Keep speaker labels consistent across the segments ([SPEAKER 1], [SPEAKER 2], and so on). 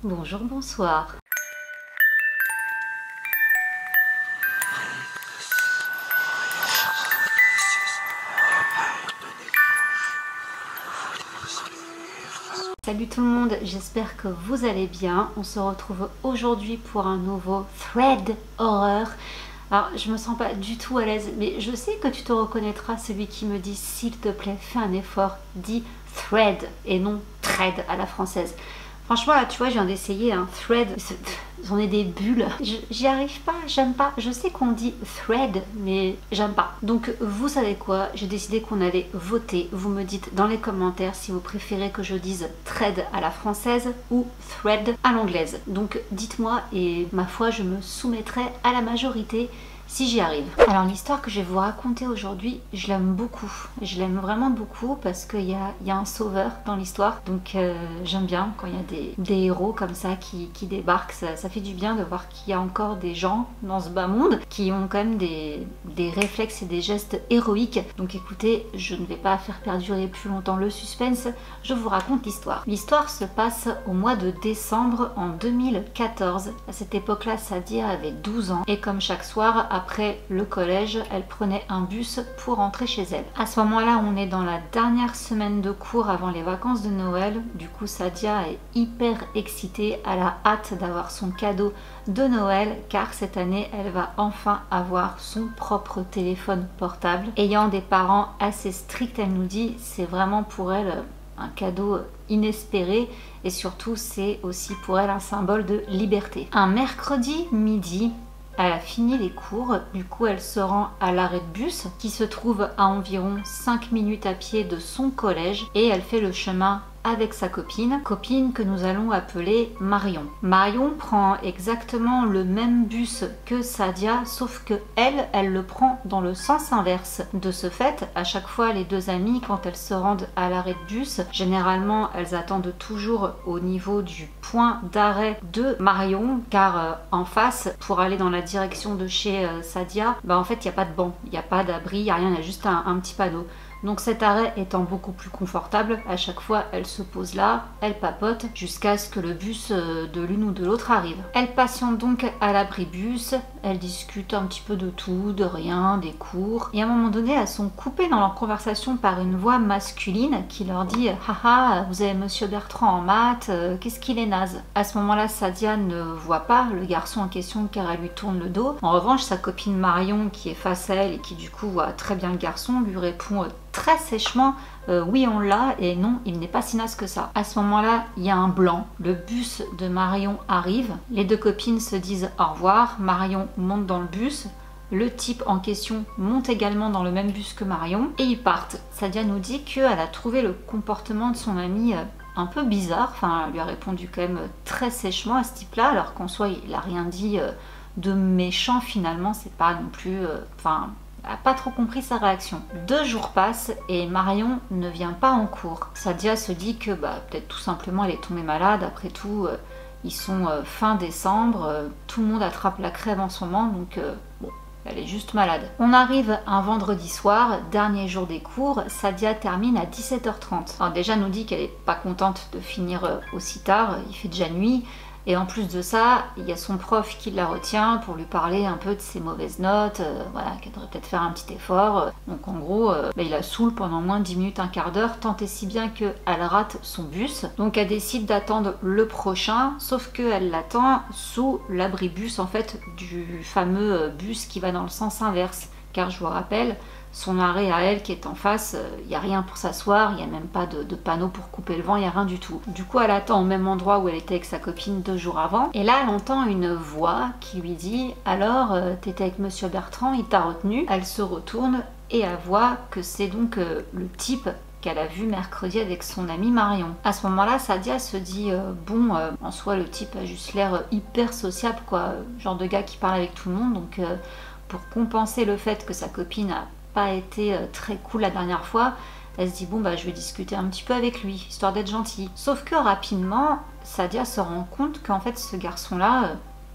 [SPEAKER 1] Bonjour, bonsoir. Salut tout le monde, j'espère que vous allez bien. On se retrouve aujourd'hui pour un nouveau thread horreur. Alors, je me sens pas du tout à l'aise, mais je sais que tu te reconnaîtras, celui qui me dit s'il te plaît, fais un effort, dis thread et non thread à la française. Franchement, là, tu vois, je viens d'essayer un thread. J'en ai des bulles. J'y arrive pas, j'aime pas. Je sais qu'on dit thread, mais j'aime pas. Donc, vous savez quoi? J'ai décidé qu'on allait voter. Vous me dites dans les commentaires si vous préférez que je dise thread à la française ou thread à l'anglaise. Donc, dites-moi et ma foi, je me soumettrai à la majorité si j'y arrive. Alors l'histoire que je vais vous raconter aujourd'hui, je l'aime beaucoup. Je l'aime vraiment beaucoup parce qu'il y a un sauveur dans l'histoire. Donc j'aime bien quand il y a des héros comme ça qui débarquent. Ça fait du bien de voir qu'il y a encore des gens dans ce bas monde qui ont quand même des réflexes et des gestes héroïques. Donc écoutez, je ne vais pas faire perdurer plus longtemps le suspense. Je vous raconte l'histoire. L'histoire se passe au mois de décembre en 2014. À cette époque-là, Sadia avait 12 ans et comme chaque soir, après le collège, elle prenait un bus pour rentrer chez elle. À ce moment-là, on est dans la dernière semaine de cours avant les vacances de Noël. Du coup, Sadia est hyper excitée. Elle a hâte d'avoir son cadeau de Noël car cette année, elle va enfin avoir son propre téléphone portable. Ayant des parents assez stricts, elle nous dit, c'est vraiment pour elle un cadeau inespéré et surtout, c'est aussi pour elle un symbole de liberté. Un mercredi midi, elle a fini les cours, du coup elle se rend à l'arrêt de bus qui se trouve à environ 5 minutes à pied de son collège et elle fait le chemin avec sa copine que nous allons appeler Marion. Marion prend exactement le même bus que Sadia, sauf que elle le prend dans le sens inverse. De ce fait, à chaque fois les deux amies, quand elles se rendent à l'arrêt de bus, généralement elles attendent toujours au niveau du point d'arrêt de Marion, car en face, pour aller dans la direction de chez Sadia, en fait il n'y a pas de banc, il n'y a pas d'abri, il n'y a rien, il y a juste un petit panneau. Donc cet arrêt étant beaucoup plus confortable, à chaque fois elle se pose là, elle papote jusqu'à ce que le bus de l'une ou de l'autre arrive. Elle patiente donc à l'abribus, elle discute un petit peu de tout, de rien, des cours. Et à un moment donné, elles sont coupées dans leur conversation par une voix masculine qui leur dit « Haha, vous avez monsieur Bertrand en maths, qu'est-ce qu'il est naze ?» À ce moment-là, Sadia ne voit pas le garçon en question car elle lui tourne le dos. En revanche, sa copine Marion qui est face à elle et qui du coup voit très bien le garçon lui répond très sèchement oui on l'a et non il n'est pas si naze que ça. À ce moment là il y a un blanc, le bus de Marion arrive, les deux copines se disent au revoir, Marion monte dans le bus, le type en question monte également dans le même bus que Marion et ils partent. Sadia nous dit qu'elle a trouvé le comportement de son amie un peu bizarre, enfin elle lui a répondu quand même très sèchement à ce type là alors qu'en soi il a rien dit de méchant finalement, c'est pas non plus elle n'a pas trop compris sa réaction. 2 jours passent et Marion ne vient pas en cours. Sadia se dit que peut-être tout simplement elle est tombée malade. Après tout, ils sont fin décembre, tout le monde attrape la crève en ce moment, donc bon, elle est juste malade. On arrive un vendredi soir, dernier jour des cours, Sadia termine à 17h30. Alors déjà elle nous dit qu'elle n'est pas contente de finir aussi tard, il fait déjà nuit. Et en plus de ça, il y a son prof qui la retient pour lui parler un peu de ses mauvaises notes, voilà, qu'elle devrait peut-être faire un petit effort. Donc en gros, il la saoule pendant moins de 10 minutes, un quart d'heure, tant et si bien qu'elle rate son bus. Donc elle décide d'attendre le prochain, sauf qu'elle l'attend sous l'abribus en fait du fameux bus qui va dans le sens inverse. Car je vous rappelle, son arrêt à elle qui est en face, il n'y a rien pour s'asseoir, il n'y a même pas de panneau pour couper le vent, il n'y a rien du tout. Du coup elle attend au même endroit où elle était avec sa copine 2 jours avant et là elle entend une voix qui lui dit « Alors t'étais avec monsieur Bertrand, il t'a retenu ?» Elle se retourne et elle voit que c'est donc le type qu'elle a vu mercredi avec son amie Marion. À ce moment-là, Sadia se dit bon, en soi le type a juste l'air hyper sociable quoi, genre de gars qui parle avec tout le monde, donc pour compenser le fait que sa copine a pas été très cool la dernière fois, elle se dit bon je vais discuter un petit peu avec lui, histoire d'être gentille. Sauf que rapidement, Sadia se rend compte qu'en fait ce garçon-là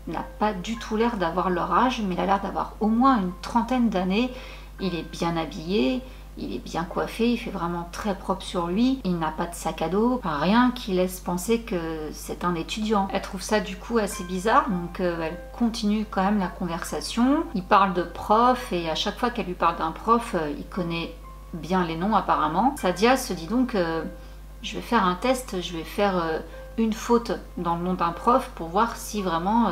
[SPEAKER 1] n'a pas du tout l'air d'avoir leur âge, mais il a l'air d'avoir au moins une trentaine d'années. Il est bien habillé, Il est bien coiffé, il fait vraiment très propre sur lui, il n'a pas de sac à dos, enfin, rien qui laisse penser que c'est un étudiant. Elle trouve ça du coup assez bizarre, donc elle continue quand même la conversation. Il parle de prof et à chaque fois qu'elle lui parle d'un prof, il connaît bien les noms apparemment. Sadia se dit donc je vais faire un test, je vais faire une faute dans le nom d'un prof pour voir si vraiment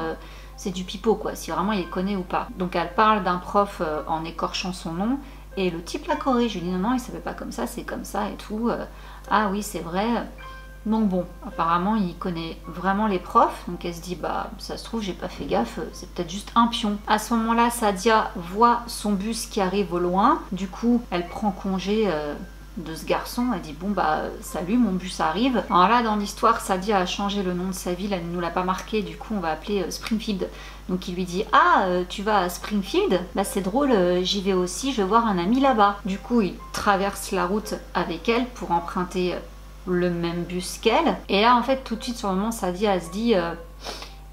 [SPEAKER 1] c'est du pipeau quoi, si vraiment il les connaît ou pas. Donc elle parle d'un prof en écorchant son nom. Et le type la corrige, je lui dis non, il savait pas comme ça, c'est comme ça et tout. Ah oui, c'est vrai. Donc bon, apparemment il connaît vraiment les profs, donc elle se dit bah ça se trouve j'ai pas fait gaffe, c'est peut-être juste un pion. À ce moment-là, Sadia voit son bus qui arrive au loin, du coup elle prend congé de ce garçon, elle dit bon bah salut, mon bus arrive. Alors là dans l'histoire, Sadia a changé le nom de sa ville, elle ne nous l'a pas marqué, du coup on va appeler Springfield. Donc il lui dit ah tu vas à Springfield, bah c'est drôle, j'y vais aussi, je vais voir un ami là-bas. Du coup il traverse la route avec elle pour emprunter le même bus qu'elle. Et là en fait tout de suite sur le moment Sadia elle se dit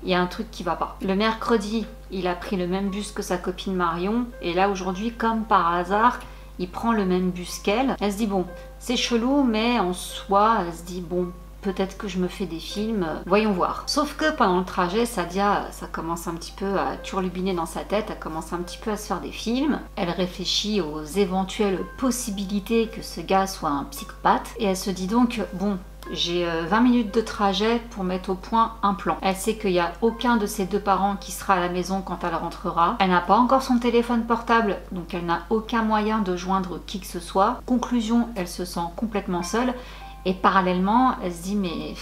[SPEAKER 1] il y a un truc qui va pas. Le mercredi il a pris le même bus que sa copine Marion et là aujourd'hui comme par hasard il prend le même bus qu'elle. Elle se dit bon, c'est chelou, mais en soi, elle se dit bon, peut-être que je me fais des films, voyons voir. Sauf que pendant le trajet, Sadia, ça commence un petit peu à turlupiner dans sa tête, elle commence un petit peu à se faire des films. Elle réfléchit aux éventuelles possibilités que ce gars soit un psychopathe. Et elle se dit donc, bon, j'ai 20 minutes de trajet pour mettre au point un plan. Elle sait qu'il n'y a aucun de ses deux parents qui sera à la maison quand elle rentrera. Elle n'a pas encore son téléphone portable, donc elle n'a aucun moyen de joindre qui que ce soit. Conclusion, elle se sent complètement seule. Et parallèlement, elle se dit mais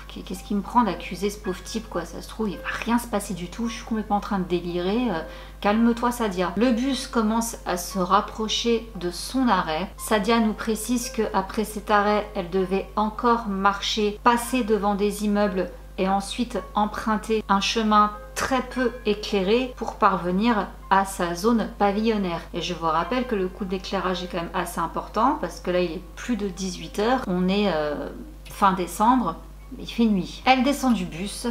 [SPEAKER 1] qu'est-ce qui me prend d'accuser ce pauvre type quoi, ça se trouve il va rien se passer du tout, je suis complètement en train de délirer, calme-toi Sadia. Le bus commence à se rapprocher de son arrêt. Sadia nous précise qu'après cet arrêt, elle devait encore marcher, passer devant des immeubles et ensuite emprunter un chemin très peu éclairé pour parvenir à sa zone pavillonnaire. Et je vous rappelle que le coût d'éclairage est quand même assez important parce que là il est plus de 18h, on est fin décembre, il fait nuit. Elle descend du bus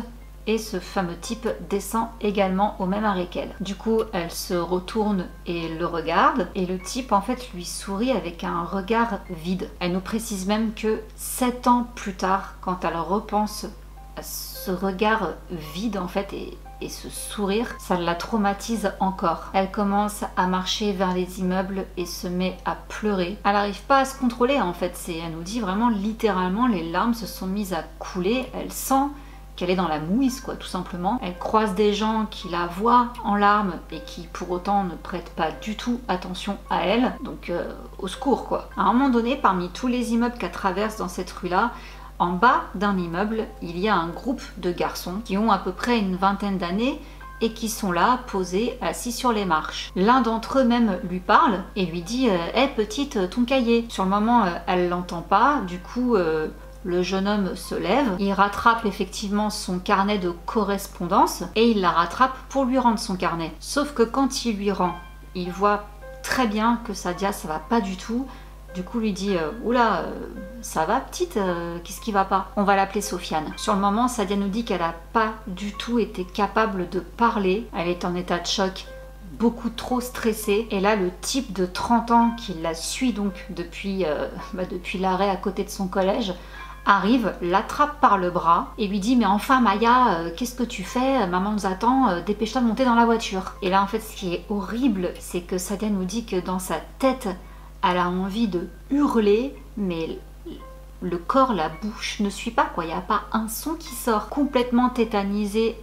[SPEAKER 1] et ce fameux type descend également au même arrêt qu'elle. Du coup, elle se retourne et le regarde et le type en fait lui sourit avec un regard vide. Elle nous précise même que 7 ans plus tard, quand elle repense à ce regard vide en fait et ce sourire, ça la traumatise encore. Elle commence à marcher vers les immeubles et se met à pleurer. Elle n'arrive pas à se contrôler en fait, elle nous dit vraiment littéralement les larmes se sont mises à couler, elle sent qu'elle est dans la mouise quoi tout simplement. Elle croise des gens qui la voient en larmes et qui pour autant ne prêtent pas du tout attention à elle, donc au secours quoi. À un moment donné, parmi tous les immeubles qu'elle traverse dans cette rue là, en bas d'un immeuble, il y a un groupe de garçons qui ont à peu près une vingtaine d'années et qui sont là, posés, assis sur les marches. L'un d'entre eux même lui parle et lui dit « Hé petite, ton cahier !» Sur le moment, elle l'entend pas, du coup le jeune homme se lève, il rattrape effectivement son carnet de correspondance et il la rattrape pour lui rendre son carnet. Sauf que quand il lui rend, il voit très bien que Sadia ça va pas du tout. Du coup, lui dit oula, ça va petite, qu'est-ce qui va pas? On va l'appeler Sofiane. Sur le moment, Sadia nous dit qu'elle n'a pas du tout été capable de parler. Elle est en état de choc, beaucoup trop stressée. Et là, le type de 30 ans qui la suit donc depuis l'arrêt à côté de son collège arrive, l'attrape par le bras et lui dit mais enfin Maya, qu'est-ce que tu fais? Maman nous attend, dépêche-toi de monter dans la voiture. Et là en fait ce qui est horrible, c'est que Sadia nous dit que dans sa tête, elle a envie de hurler, mais le corps, la bouche ne suit pas quoi, il n'y a pas un son qui sort. Complètement tétanisée,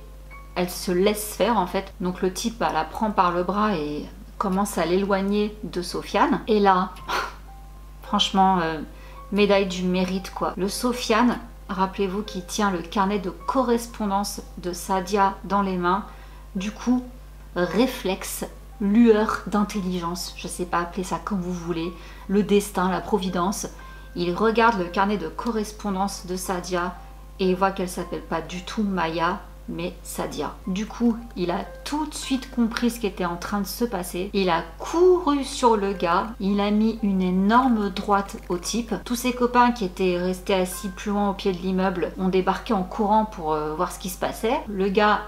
[SPEAKER 1] elle se laisse faire en fait. Donc le type la prend par le bras et commence à l'éloigner de Sofiane. Et là, franchement, médaille du mérite quoi. Le Sofiane, rappelez-vous qu'il tient le carnet de correspondance de Sadia dans les mains. Du coup, réflexe, lueur d'intelligence, je sais pas, appelez ça comme vous voulez, le destin, la providence. Il regarde le carnet de correspondance de Sadia et il voit qu'elle s'appelle pas du tout Maya, mais Sadia. Du coup, il a tout de suite compris ce qui était en train de se passer. Il a couru sur le gars, il a mis une énorme droite au type. Tous ses copains qui étaient restés assis plus loin au pied de l'immeuble ont débarqué en courant pour voir ce qui se passait. Le gars,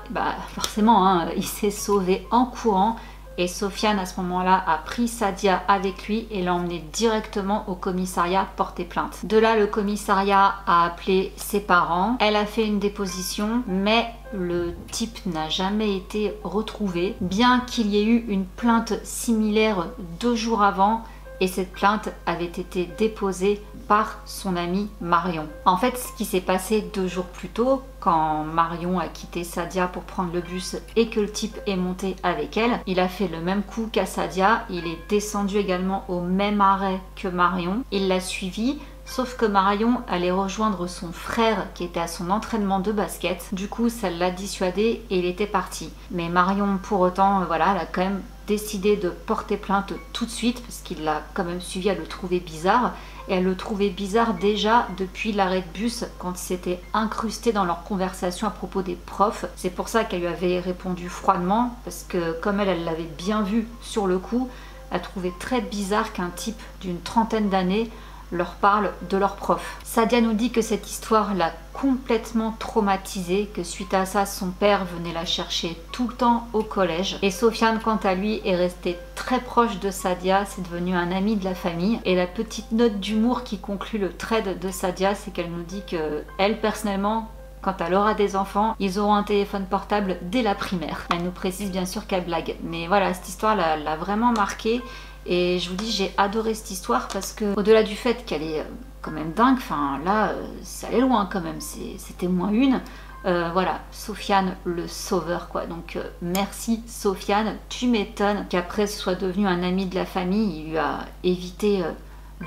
[SPEAKER 1] forcément, il s'est sauvé en courant. et Sofiane à ce moment-là a pris Sadia avec lui et l'a emmenée directement au commissariat porter plainte. De là, le commissariat a appelé ses parents, elle a fait une déposition, mais le type n'a jamais été retrouvé, bien qu'il y ait eu une plainte similaire 2 jours avant, et cette plainte avait été déposée par son amie Marion. En fait, ce qui s'est passé 2 jours plus tôt, quand Marion a quitté Sadia pour prendre le bus et que le type est monté avec elle, il a fait le même coup qu'à Sadia, il est descendu également au même arrêt que Marion, il l'a suivi. Sauf que Marion allait rejoindre son frère qui était à son entraînement de basket. Du coup, ça l'a dissuadé et il était parti. Mais Marion, pour autant, voilà, elle a quand même décidé de porter plainte tout de suite parce qu'il l'a quand même suivi, elle le trouvait bizarre. Et elle le trouvait bizarre déjà depuis l'arrêt de bus quand il s'était incrusté dans leur conversation à propos des profs. C'est pour ça qu'elle lui avait répondu froidement parce que comme elle l'avait bien vu sur le coup, elle trouvait très bizarre qu'un type d'une trentaine d'années leur parle de leur prof. Sadia nous dit que cette histoire l'a complètement traumatisée, que suite à ça, son père venait la chercher tout le temps au collège. Et Sofiane, quant à lui, est resté très proche de Sadia, c'est devenu un ami de la famille. Et la petite note d'humour qui conclut le trade de Sadia, c'est qu'elle nous dit que elle, personnellement, quand elle aura des enfants, ils auront un téléphone portable dès la primaire. Elle nous précise bien sûr qu'elle blague. Mais voilà, cette histoire l'a vraiment marquée. Et je vous dis, j'ai adoré cette histoire parce que, au-delà du fait qu'elle est quand même dingue, enfin là, ça allait loin quand même, c'était moins une. Voilà, Sofiane le sauveur quoi. Donc merci Sofiane, tu m'étonnes qu'après ce soit devenu un ami de la famille, il lui a évité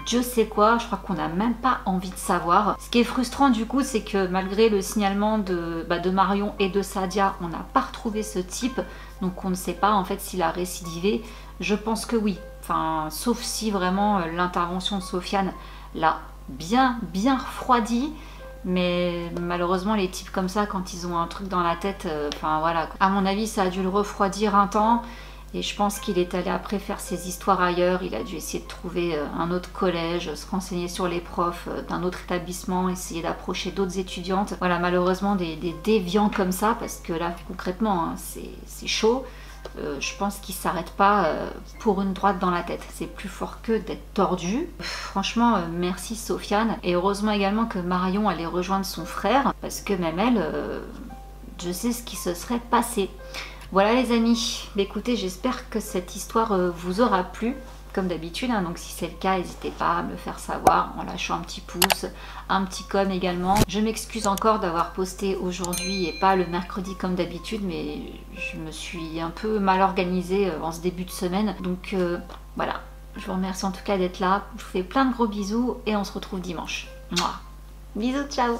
[SPEAKER 1] Dieu sait quoi, je crois qu'on n'a même pas envie de savoir. Ce qui est frustrant du coup, c'est que malgré le signalement de Marion et de Sadia, on n'a pas retrouvé ce type, donc on ne sait pas en fait s'il a récidivé. Je pense que oui. Enfin, sauf si vraiment l'intervention de Sofiane l'a bien refroidi. Mais malheureusement, les types comme ça, quand ils ont un truc dans la tête, enfin voilà. À mon avis, ça a dû le refroidir un temps. Et je pense qu'il est allé après faire ses histoires ailleurs. Il a dû essayer de trouver un autre collège, se renseigner sur les profs d'un autre établissement, essayer d'approcher d'autres étudiantes. Voilà, malheureusement, des déviants comme ça, parce que là, concrètement, hein, c'est chaud. Je pense qu'il s'arrête pas pour une droite dans la tête. C'est plus fort que d'être tordu. Franchement, merci Sofiane. Et heureusement également que Marion allait rejoindre son frère, parce que même elle, je sais ce qui se serait passé. Voilà les amis. Écoutez, j'espère que cette histoire vous aura plu. Comme d'habitude, hein, donc si c'est le cas, n'hésitez pas à me le faire savoir en lâchant un petit pouce, un petit com également. Je m'excuse encore d'avoir posté aujourd'hui et pas le mercredi comme d'habitude, mais je me suis un peu mal organisée en ce début de semaine. Donc voilà, je vous remercie en tout cas d'être là. Je vous fais plein de gros bisous et on se retrouve dimanche. Mouah. Bisous, ciao.